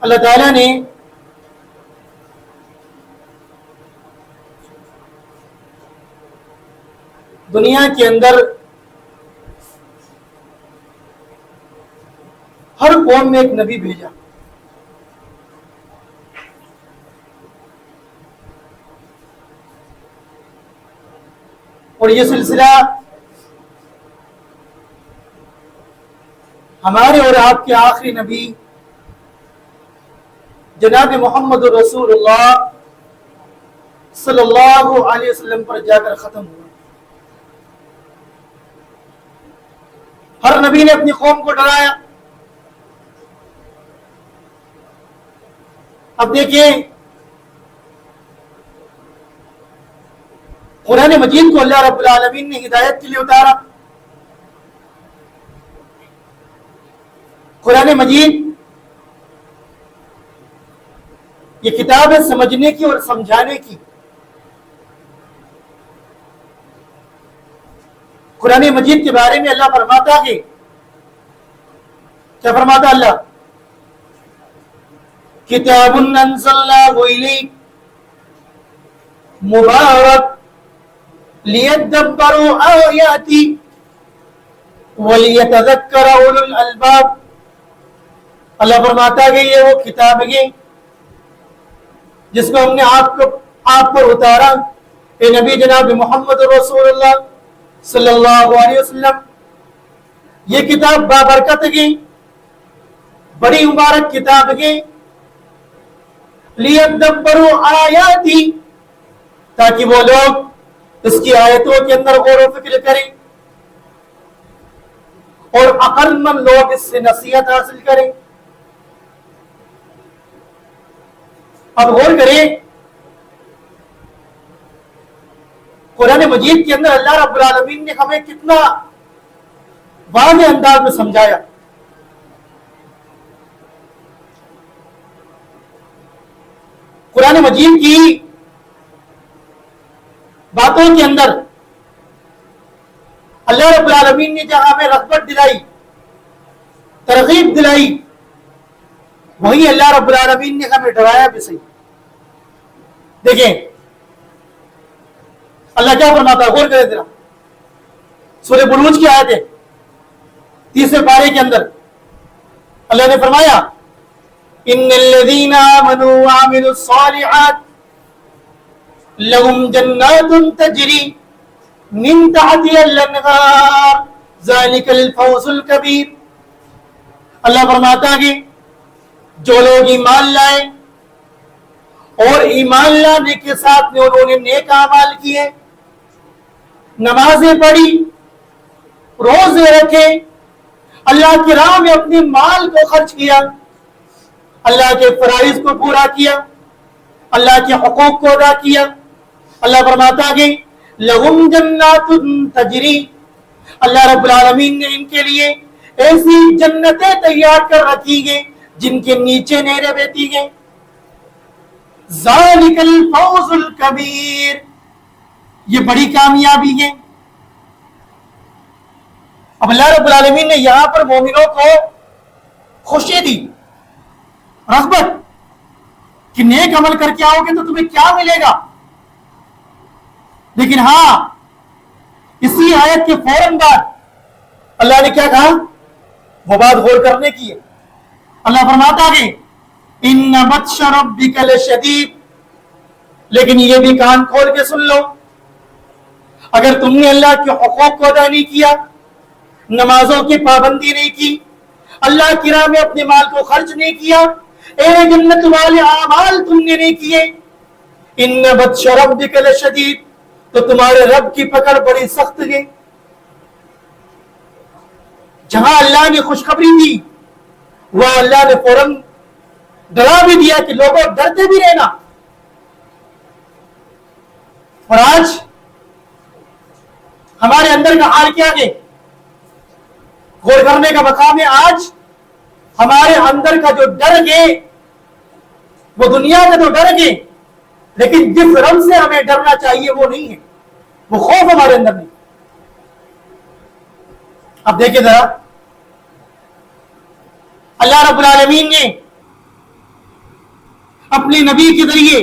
اللہ تعالیٰ نے دنیا کے اندر ہر قوم میں ایک نبی بھیجا. اور یہ سلسلہ ہمارے اور آپ کے آخری نبی جناب محمد رسول اللہ صلی اللہ علیہ وسلم پر جا کر ختم ہوا. ہر نبی نے اپنی قوم کو ڈرایا. اب دیکھیں قرآن مجید کو اللہ رب العالمین نے ہدایت کے لیے اتارا. قرآن مجید یہ کتاب ہے سمجھنے کی اور سمجھانے کی. قرآن مجید کے بارے میں اللہ فرماتا ہے، کیا فرماتا اللہ؟ کتاب انزلناہ الیک مبارک لیدبروا آیاتہ ولیتذکر اولو الالباب. اللہ فرماتا ہے یہ وہ کتاب ہے جس کو ہم نے آپ پر اتارا اے نبی جناب محمد رسول اللہ صلی اللہ علیہ وسلم. یہ کتاب بابرکت ہے، بڑی مبارک کتاب ہے. لیدبروا آیاتہ، تاکہ وہ لوگ اس کی آیتوں کے اندر غور و فکر کریں اور عقل مند لوگ اس سے نصیحت حاصل کریں. اب غور کریں قرآن مجید کے اندر اللہ رب العالمین نے ہمیں کتنا واضح انداز میں سمجھایا. قرآن مجید کی باتوں کے اندر اللہ رب العالمین نے جہاں ہمیں رغبت دلائی، ترغیب دلائی، وہی اللہ رب العالمین نے ہمیں ڈرایا بھی صحیح. دیکھیں اللہ کیا فرماتا ہے، غور کریں ذرا. سورہ بروج کی آیت ہے 30 پارے کے اندر اللہ نے فرمایا ان الذین آمنوا وعملوا الصالحات لهم جنات تجری من تحتها الانہار ذلک الفوز الکبیر. اللہ فرماتا ہے جو لوگ ایمان لائے اور ایمان لانے کے ساتھ میں انہوں نے نیک اعمال کیے، نمازیں پڑھی، روزے رکھے، اللہ کی راہ میں اپنے مال کو خرچ کیا، اللہ کے فرائض کو پورا کیا، اللہ کے حقوق کو ادا کیا. اللہ فرماتا ہے لہم جنات تجری، اللہ رب العالمین نے ان کے لیے ایسی جنتیں تیار کر رکھی ہیں جن کے نیچے نہریں بہتی ہیں. ذالک الفوز الکبیر، یہ بڑی کامیابی ہے. اب اللہ رب العالمین نے یہاں پر مومنوں کو خوشی دی، رغبت کہ نیک عمل کر کے آؤ گے تو تمہیں کیا ملے گا. لیکن ہاں اسی آیت کے فوراً بعد اللہ نے کیا کہا، وہ بات غور کرنے کی ہے. اللہ فرماتا ہے ان بطش ربک لشدید، لیکن یہ بھی کان کھول کے سن لو، اگر تم نے اللہ کے حقوق کو ادا نہیں کیا، نمازوں کی پابندی نہیں کی، اللہ کی راہ میں اپنے مال کو خرچ نہیں کیا، اے جنت والے اعمال تم نے نہیں کیے، ان بطش ربک لشدید، تو تمہارے رب کی پکڑ بڑی سخت ہے. جہاں اللہ نے خوشخبری دی وہ اللہ نے فوراً ڈرا بھی دیا کہ لوگوں ڈرتے بھی رہنا. اور آج ہمارے اندر کا حال کیا ہے، غور کرنے کا مقام ہے. آج ہمارے اندر کا جو ڈر ہے وہ دنیا کا تو ڈر ہے، لیکن جس رب سے ہمیں ڈرنا چاہیے وہ نہیں ہے، وہ خوف ہمارے اندر نہیں. اب دیکھیں ذرا اللہ رب العالمین نے اپنے نبی کے ذریعے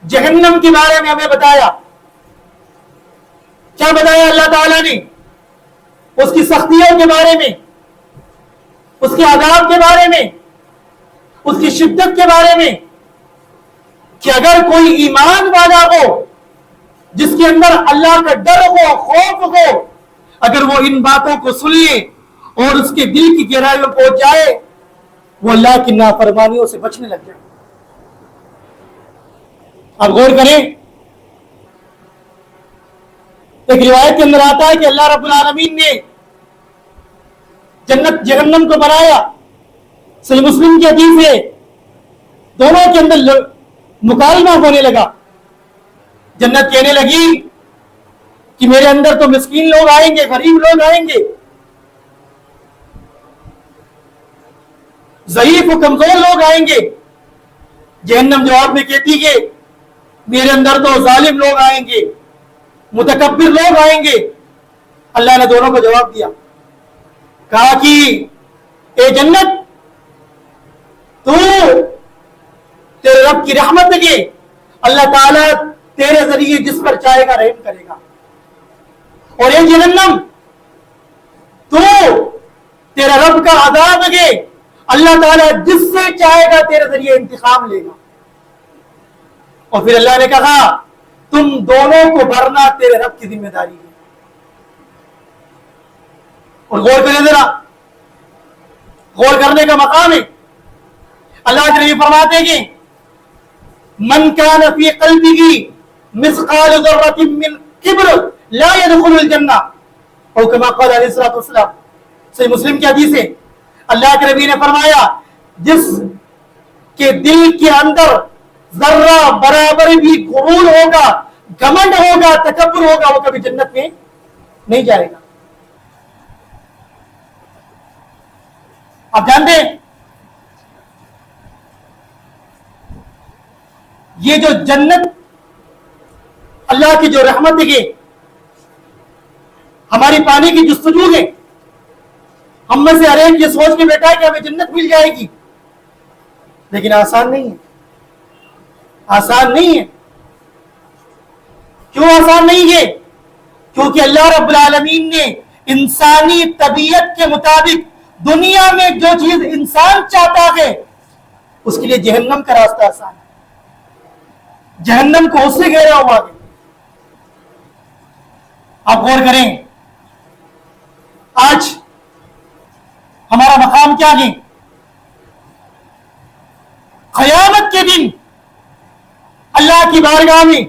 جہنم کے بارے میں ہمیں بتایا. کیا بتایا اللہ تعالیٰ نے؟ اس کی سختیوں کے بارے میں، اس کے عذاب کے بارے میں، اس کی شدت کے بارے میں، کہ اگر کوئی ایمان والا ہو جس کے اندر اللہ کا ڈر ہو، خوف ہو، اگر وہ ان باتوں کو سن لے اور اس کے دل کی گہرائی میں پہنچ جائے، وہ اللہ کی نافرمانیوں سے بچنے لگ جائے. اب غور کریں، ایک روایت کے اندر آتا ہے کہ اللہ رب العالمین نے جنت جہنم کو بنایا. صحیح مسلم کی حدیث ہے، دونوں کے اندر مکالمہ ہونے لگا. جنت کہنے لگی کہ میرے اندر تو مسکین لوگ آئیں گے، غریب لوگ آئیں گے، ضعیف و کمزور لوگ آئیں گے. جہنم جواب میں کہتی ہے میرے اندر تو ظالم لوگ آئیں گے، متکبر لوگ آئیں گے. اللہ نے دونوں کو جواب دیا، کہا کہ اے جنت، تو تیرے رب کی رحمت ہے، اللہ تعالیٰ تیرے ذریعے جس پر چاہے گا رحم کرے گا. اور اے جہنم، تو تیرا رب کا عذاب ہے، اللہ تعالیٰ جس سے چاہے گا تیرے ذریعے انتقام لے گا. اور پھر اللہ نے کہا تم دونوں کو بھرنا تیرے رب کی ذمہ داری ہے. اور غور کریں ذرا، غور کرنے کا مقام ہے. اللہ کے نبی فرماتے ہیں کہ من کان فی قلبہ مثقال ذرۃ من کبر لا يدخل الجنہ، اور کما قال علیہ الصلوۃ والسلام. صحیح مسلم کی حدیث ہے، اللہ کے نبی نے فرمایا جس کے دل کے اندر ذرہ برابر بھی غرور ہوگا، گھمنڈ ہوگا، تکبر ہوگا، وہ کبھی جنت میں نہیں جائے گا. آپ جانتے ہیں یہ جو جنت اللہ کی جو رحمت ہے، ہماری پانی کی جستجو ہے، ہم میں سے ہر ایک یہ سوچ کے بیٹھا ہے کہ ہمیں جنت مل جائے گی، لیکن آسان نہیں ہے. آسان نہیں ہے. کیوں آسان نہیں ہے؟ کیونکہ اللہ رب العالمین نے انسانی طبیعت کے مطابق دنیا میں جو چیز انسان چاہتا ہے اس کے لیے جہنم کا راستہ آسان ہے. جہنم کو اس سے گھیرا ہوا ہے. آپ غور کریں، آج ہمارا مقام کیا ہے؟ قیامت کے دن اللہ کی بارگاہ میں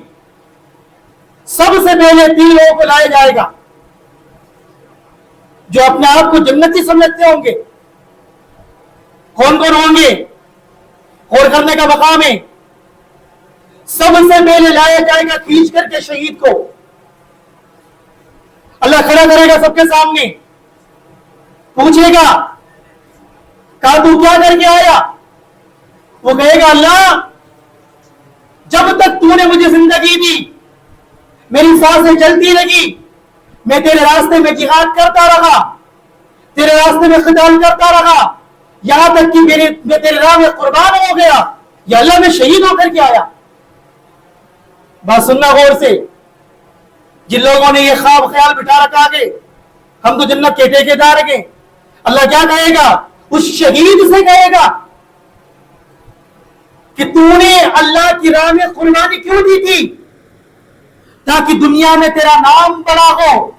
سب سے پہلے 3 لوگوں کو لایا جائے گا جو اپنے آپ کو جنتی سمجھتے ہوں گے. کون کون ہوں گے؟ غور کرنے کا مقام ہے. سب سے پہلے لایا جائے گا کھینچ کر کے شہید کو. اللہ کھڑا کرے گا سب کے سامنے، پوچھے گا کہا تو کیا کر کے آیا؟ وہ کہے گا اللہ جب تک تو نے مجھے زندگی دی، میری سانسیں چلتی رہی، میں تیرے راستے میں جہاد کرتا رہا، تیرے راستے میں قتال کرتا رہا، یہاں تک کہ میں تیرے راہ میں قربان ہو گیا، یا اللہ میں شہید ہو کر کے آیا. بات سننا غور سے. جن لوگوں نے یہ خواب خیال بٹھا رکھا کہ ہم تو جنت کے ٹھیکیدار ہیں، اللہ کیا کہے گا؟ اس شہید سے کہے گا کہ تو نے اللہ کی راہ میں قربانی کیوں دی تھی؟ تاکہ دنیا میں تیرا نام بڑا ہو،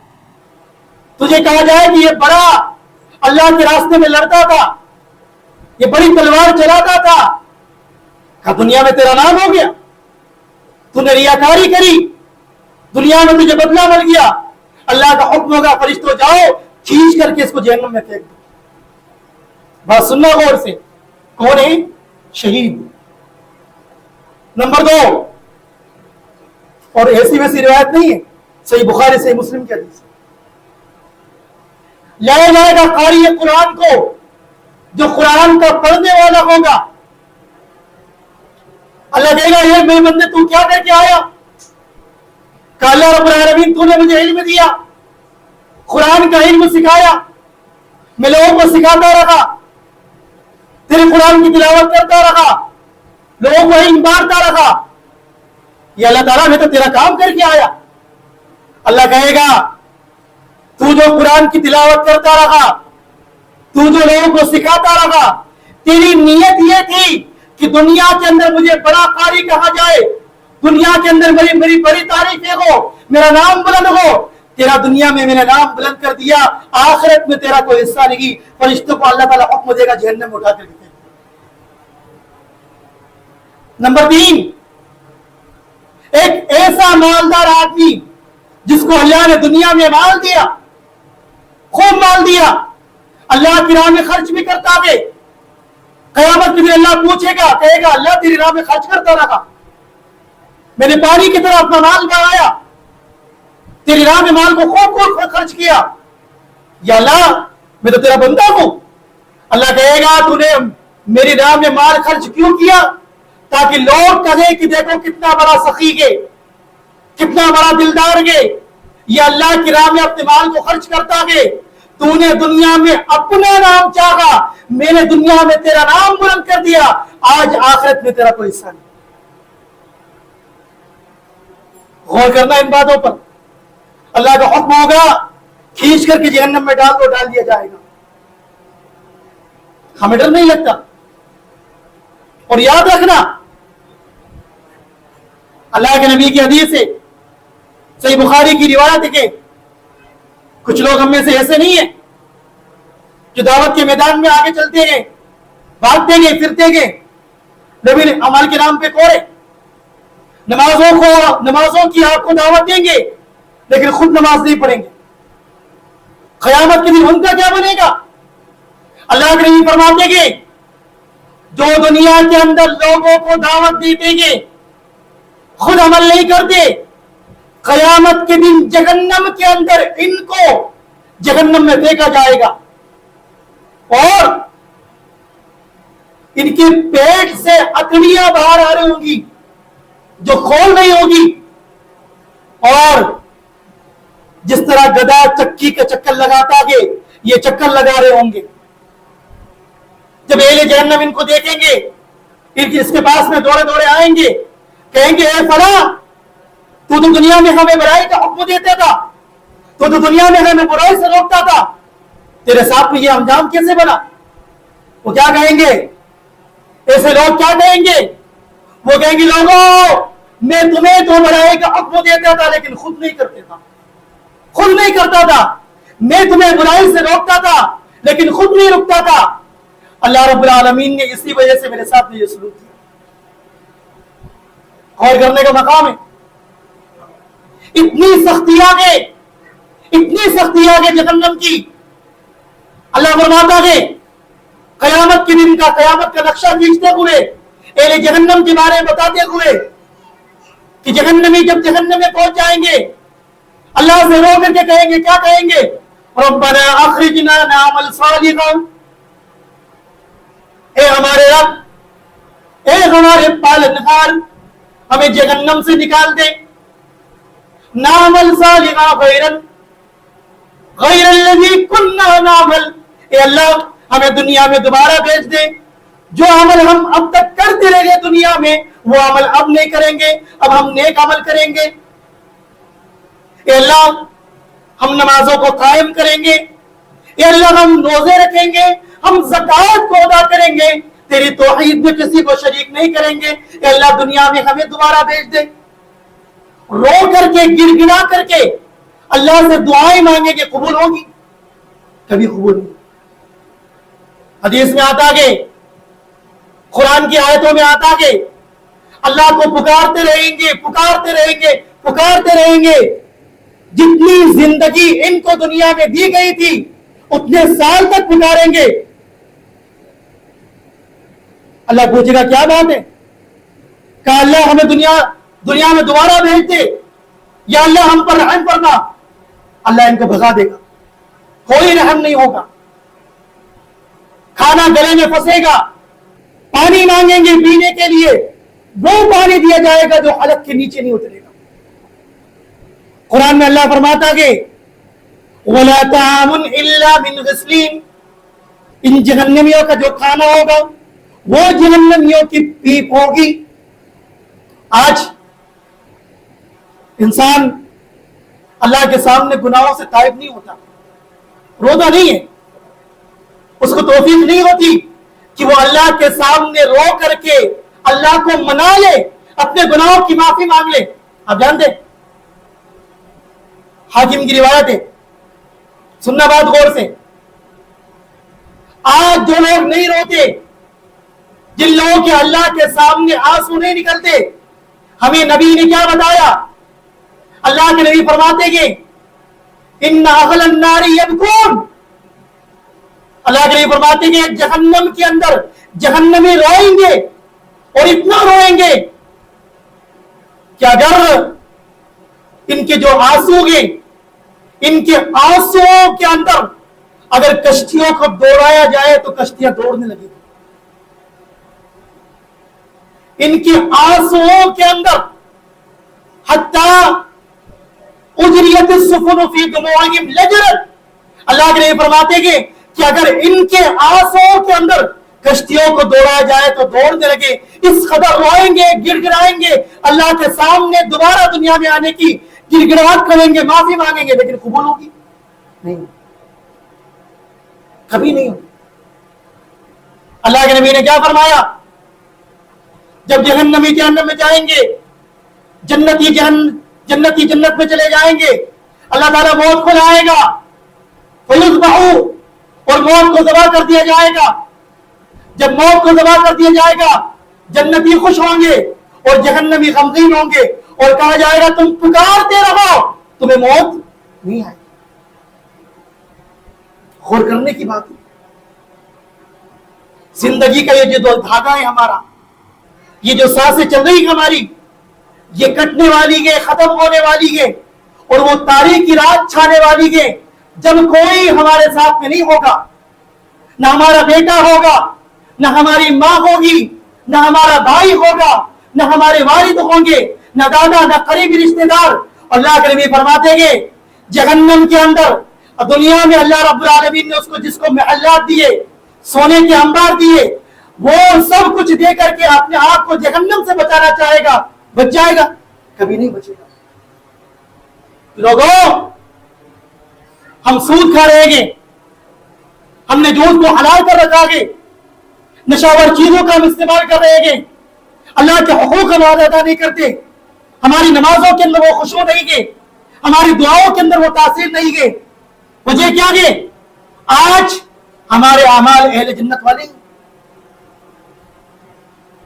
تجھے کہا جائے کہ یہ بڑا اللہ کے راستے میں لڑتا تھا، یہ بڑی تلوار چلاتا تھا. کہا دنیا میں تیرا نام ہو گیا، تو نے ریاکاری کری، دنیا میں تجھے بدلہ مل گیا، اللہ کا حکم ہوگا فرشتوں جاؤ کھینچ کر کے اس کو جہنم میں پھینک دو. بات سننا غور سے، کون ہے؟ شہید. نمبر 2، اور ایسی ویسی روایت نہیں ہے، صحیح بخاری صحیح مسلم کی حدیث، لایا جائے گا قاری قرآن کو جو قرآن کا پڑھنے والا ہوگا. اللہ کہے گا یہ میرے بندے تو کیا کر کے آیا؟ کہ اللہ رب العالمین تو نے مجھے علم دیا، قرآن کا علم سکھایا، میں لوگوں کو سکھاتا رہا. تیرے قرآن کی تلاوت کرتا رہا, لوگوں کو علم بانٹتا رہا, یہ اللہ تعالیٰ نے تو تیرا کام کر کے آیا. اللہ کہے گا تو جو قرآن کی تلاوت کرتا رہا, تو جو لوگوں کو سکھاتا رہا, تیری نیت یہ تھی کہ دنیا کے اندر مجھے بڑا قاری کہا جائے, دنیا کے اندر میری بڑی تعریفیں ہو, میرا نام بلند ہو. تیرا دنیا میں نے نام بلند کر دیا, آخرت میں تیرا کوئی حصہ نہیں. فرشتوں کو اللہ تعالیٰ حکم دے گا جہنم اٹھا کر دے. نمبر 3, ایک ایسا مالدار آدمی جس کو اللہ نے دنیا میں مال دیا, خوب مال دیا, اللہ کی راہ میں خرچ بھی کرتا ہے. قیامت کے دن اللہ پوچھے گا, کہے گا اللہ تیری راہ میں خرچ کرتا رہا, میں نے پانی کی طرح اپنا مال بہایا, تیری راہ میں مال کو خوب خرچ کیا, یا اللہ میں تو تیرا بندہ ہوں. اللہ کہے گا تو نے میری راہ میں مال خرچ کیوں کیا؟ تاکہ لوگ کہیں کہ دیکھو کتنا بڑا سخی ہے, کتنا بڑا دلدار ہے, یہ اللہ کی راہ میں اپنے مال کو خرچ کرتا ہے. تو نے دنیا میں اپنا نام چاہا, میں نے دنیا میں تیرا نام بلند کر دیا, آج آخرت میں تیرا کوئی حصہ نہیں. غور کرنا ان باتوں پر. اللہ کا حکم ہوگا کھینچ کر کے جہنم میں ڈال دیا جائے گا. ہمیں ڈر نہیں لگتا. اور یاد رکھنا, اللہ کے نبی کی حدیث سے صحیح بخاری کی روایت ہے کہ کچھ لوگ ہم میں سے ایسے نہیں ہیں جو دعوت کے میدان میں آگے چلتے گئے, بھاگتے گئے, پھرتے گئے, لیکن عمل کے نام پہ کورے, نمازوں کی آپ کو دعوت دیں گے لیکن خود نماز نہیں پڑھیں گے. قیامت کے دن ان کا کیا بنے گا؟ اللہ کے نبی فرماتے گے جو دنیا کے اندر لوگوں کو دعوت دیتے گے, خود عمل نہیں کرتے, قیامت کے دن جہنم کے اندر ان کو جہنم میں پھینکا جائے گا اور ان کے پیٹ سے اکڑیاں باہر آ رہی ہوں گی جو کھول نہیں ہوگی, اور جس طرح گدھا چکی کا چکر لگاتا ہے یہ چکر لگا رہے ہوں گے. جب اہل جہنم ان کو دیکھیں گے, اس کے پاس میں دوڑے آئیں گے, کہیں گے اے فلاں تو دنیا میں ہمیں برائی کا حکم دیتا تھا, تو دنیا میں ہمیں برائی سے روکتا تھا, تیرے ساتھ میں یہ انجام کیسے بنا؟ وہ کیا کہیں گے؟ ایسے لوگ کیا کہیں گے؟ وہ کہیں گے لوگوں میں تمہیں تو برائی کا حکم دیتا تھا لیکن خود نہیں کرتا تھا, میں تمہیں برائی سے روکتا تھا لیکن خود نہیں رکتا تھا. اللہ رب العالمین نے اسی وجہ سے میرے ساتھ میں یہ سلوک کیا. غور کرنے کا مقام ہے. اتنی سختیاں ہیں جہنم کی. اللہ فرماتا ہے قیامت کے دن کا, قیامت کا نقشہ کھینچتے ہوئے, اہل جہنم کے بارے میں بتاتے ہوئے کہ جہنمی جب جہنم میں پہنچ جائیں گے اللہ سے رو کر کے کہیں گے, کیا کہیں گے؟ ربنا اخرجنا نعمل صالحا, اے ہمارے رب, اے ہمارے پالنہار, ہمیں جہنم سے نکال دے. نعمل صالحا غیر الذی کننا نعمل, اے اللہ ہمیں دنیا میں دوبارہ بھیج دے. جو عمل ہم اب تک کرتے رہے دنیا میں وہ عمل اب نہیں کریں گے, اب ہم نیک عمل کریں گے. اے اللہ ہم نمازوں کو قائم کریں گے, اے اللہ ہم روزے رکھیں گے, ہم زکوٰۃ کو ادا کریں گے, تیری توحید میں کسی کو شریک نہیں کریں گے. اے اللہ دنیا میں ہمیں دوبارہ بھیج دے. رو کر کے, گر گڑا کر کے اللہ سے دعائیں مانگیں گے, قبول ہوگی؟ کبھی قبول نہیں. حدیث میں آتا ہے, قرآن کی آیتوں میں آتا ہے, اللہ کو پکارتے رہیں گے, جتنی زندگی ان کو دنیا میں دی گئی تھی اتنے سال تک پکاریں گے. اللہ پوچھے گا کیا بات ہے؟ کہ اللہ ہمیں دنیا میں دوبارہ بھیج دے, یا اللہ ہم پر رحم کرنا. اللہ ان کو بھگا دے گا, کوئی رحم نہیں ہوگا. کھانا گلے میں پھنسے گا, پانی مانگیں گے پینے کے لیے, وہ پانی دیا جائے گا جو حلق کے نیچے نہیں اترے گا. قرآن میں اللہ فرماتا ہے وَلَا طَعَامٌ إِلَّا مِنْ غِسْلِينَ, ان جہنمیوں کا جو کھانا ہوگا وہ جہنمیوں کی پیپ ہوگی. آج انسان اللہ کے سامنے گناہوں سے تائب نہیں ہوتا, روتا نہیں ہے, اس کو توفیق نہیں ہوتی کہ وہ اللہ کے سامنے رو کر کے اللہ کو منا لے, اپنے گناہوں کی معافی مانگ لے. آپ جانتے حاکم کی روایت ہے, سننا بات غور سے. آج جو لوگ نہیں روتے, جن لوگوں کے اللہ کے سامنے آنسو نہیں نکلتے, ہمیں نبی نے کیا بتایا؟ اللہ کے نبی فرماتے گے ان اہل النار یبکون, اللہ کے نبی فرماتے گے جہنم کے اندر جہنمی روئیں گے, اور اتنا روئیں گے کہ اگر ان کے جو آنسو گے, ان کے آنسوؤں کے اندر اگر کشتیوں کو دوڑایا جائے تو کشتیاں دوڑنے لگیں. ان کے آنسوؤں کے اندر حتیٰ اجریت السفن فی دموعہم لجرت, اللہ کے نبی فرماتے گے کہ اگر ان کے آنسوؤں کے اندر کشتیوں کو دوڑایا جائے تو دوڑنے لگے. اس قدر روئیں گے, گڑ گڑائیں گے, اللہ کے سامنے دوبارہ دنیا میں آنے کی گڑ گڑاہٹ کریں گے, معافی مانگیں گے, لیکن قبول ہوگی نہیں, کبھی نہیں ہوگی. اللہ کے نبی نے کیا فرمایا؟ جب جہنمی جہنم میں جائیں گے, جنتی جنت میں چلے جائیں گے, اللہ تعالیٰ موت کو لائے گا, فیذبحوا, اور موت کو ذبح کر دیا جائے گا. جب موت کو ذبح کر دیا جائے گا, جنتی خوش ہوں گے اور جہنمی غمگین ہوں گے, اور کہا جائے گا تم پکارتے رہو, تمہیں موت نہیں آئے. غور کرنے کی بات ہے. زندگی کا یہ جو دھاگا ہے ہمارا, یہ جو سانسیں چل رہی ہے ہماری, یہ کٹنے والی ہے, ختم ہونے والی ہے, اور وہ تاریخ کی رات چھانے والی ہے جب کوئی ہمارے ساتھ میں نہیں ہوگا. نہ ہمارا بیٹا ہوگا, نہ ہماری ماں ہوگی, نہ ہمارا بھائی ہوگا, نہ ہمارے والد ہوں گے, نہ دادا, نہ قریبی رشتے دار. اللہ کے نبی فرماتے گے جہنم کے اندر, دنیا میں اللہ رب العالمین نے اس کو جس کو محلات دیے, سونے کے انبار دیے, وہ سب کچھ دے کر کے اپنے آپ کو جہنم سے بچانا چاہے گا, بچ جائے گا؟ کبھی نہیں بچے گا. لوگوں, ہم سود کھا رہے ہیں, ہم نے جھوٹ کو حلال کر رکھا ہے, نشاور چیزوں کا ہم استعمال کر رہے ہیں, اللہ کے حقوق ہم ادا نہیں کرتے, ہماری نمازوں کے اندر وہ خشوع نہیں ہے, ہماری دعاؤں کے اندر وہ تاثیر نہیں ہے. وجہ کیا ہے؟ آج ہمارے اعمال اہل جنت والے ہیں.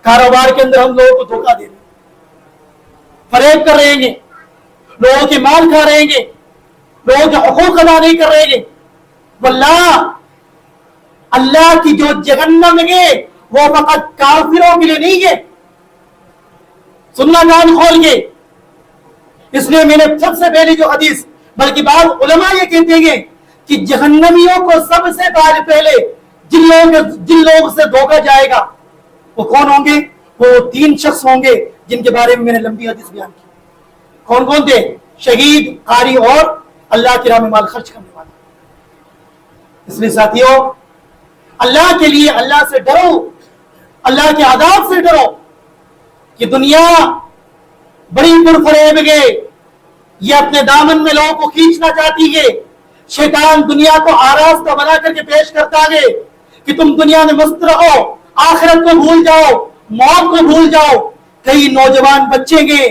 کاروبار کے اندر ہم لوگوں کو دھوکہ دے رہے ہیں, فریب کر رہے ہیں, لوگوں کے مال کھا رہے ہیں, لوگوں کے حقوق ادا نہیں کر رہے ہیں. واللہ اللہ کی جو جہنم ہے وہ فقط کافروں کے لیے نہیں ہے. سننا کان کھول کے. اس لیے میں نے سب سے پہلی جو حدیث, بلکہ بعض علماء یہ کہتے ہیں کہ جہنمیوں کو سب سے پہلے جن لوگوں سے دھوکا جائے گا وہ کون ہوں گے؟ وہ 3 شخص ہوں گے جن کے بارے میں نے لمبی حدیث بیان کی. کون کون تھے؟ شہید, قاری اور اللہ کی راہ میں مال خرچ کرنے والا. اس لیے ساتھیوں, اللہ کے لیے اللہ سے ڈرو, اللہ کے عذاب سے ڈرو. کہ دنیا بڑی پرفریب ہے, یہ اپنے دامن میں لوگوں کو کھینچنا چاہتی ہے. شیطان دنیا کو آراستہ بنا کر کے پیش کرتا ہے کہ تم دنیا میں مست رہو, آخرت کو بھول جاؤ, موت کو بھول جاؤ. کئی نوجوان بچے گے,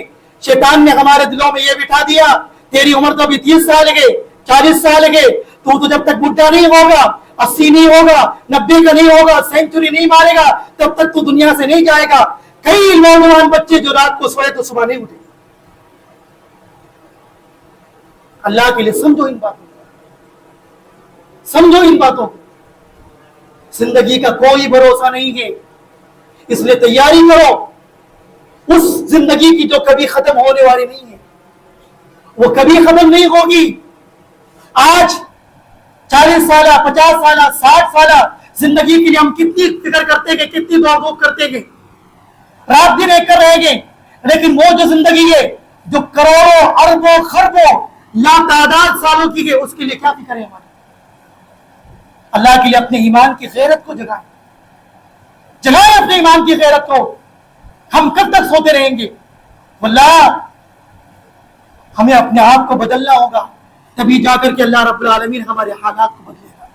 شیطان نے ہمارے دلوں میں یہ بٹھا دیا, تیری عمر تو ابھی 30 سال ہے, 40 سال ہے, تو جب تک بڈھا نہیں ہوگا, 80 نہیں ہوگا, 90 کا نہیں ہوگا, سینچری نہیں مارے گا, تب تک تو دنیا سے نہیں جائے گا. کئی نوجوان بچے جو رات کو سوئے تو صبح نہیں اٹھے. اللہ کے لیے سمجھو ان باتوں کو, سمجھو ان باتوں کو. زندگی کا کوئی بھروسہ نہیں ہے, اس لیے تیاری کرو اس زندگی کی جو کبھی ختم ہونے والی نہیں ہے, وہ کبھی ختم نہیں ہوگی. آج 40 سالہ, 50 سالہ, 60 سالہ زندگی کے لیے ہم کتنی فکر کرتے گے, کتنی دوڑ دھوپ کرتے گے, رات دن ایک کر رہے گے. لیکن وہ جو زندگی ہے جو کروڑوں, اربوں, خربوں, لاتعداد سالوں کی ہے, اس کے لیے کیا فکر ہے ہمارا؟ اللہ کے لیے اپنے ایمان کی غیرت کو جگائیں, جگائیں اپنے ایمان کی غیرت کو. ہم کب تک سوتے رہیں گے؟ واللہ ہمیں اپنے آپ کو بدلنا ہوگا, تبھی جا کر کے اللہ رب العالمین ہمارے حالات کو بدلے گا.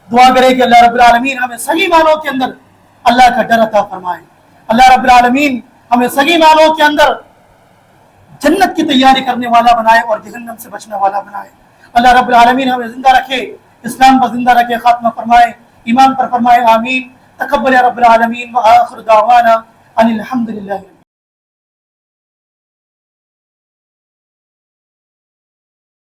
دعا کرے کہ اللہ رب العالمین ہمیں صحیح معنوں کے اندر اللہ کا ڈر عطا فرمائے. اللہ رب العالمین ہمیں صحیح معنوں کے اندر جنت کی تیاری کرنے والا بنائے اور جہنم سے بچنے والا بنائے. اللہ رب العالمین ہمیں زندہ رکھے, اسلام پر زندہ رکھے, خاتمہ فرمائے, ایمان پر فرمائے. آمین. تقبل یا رب العالمین. وآخر دعوانا ان الحمد للہ.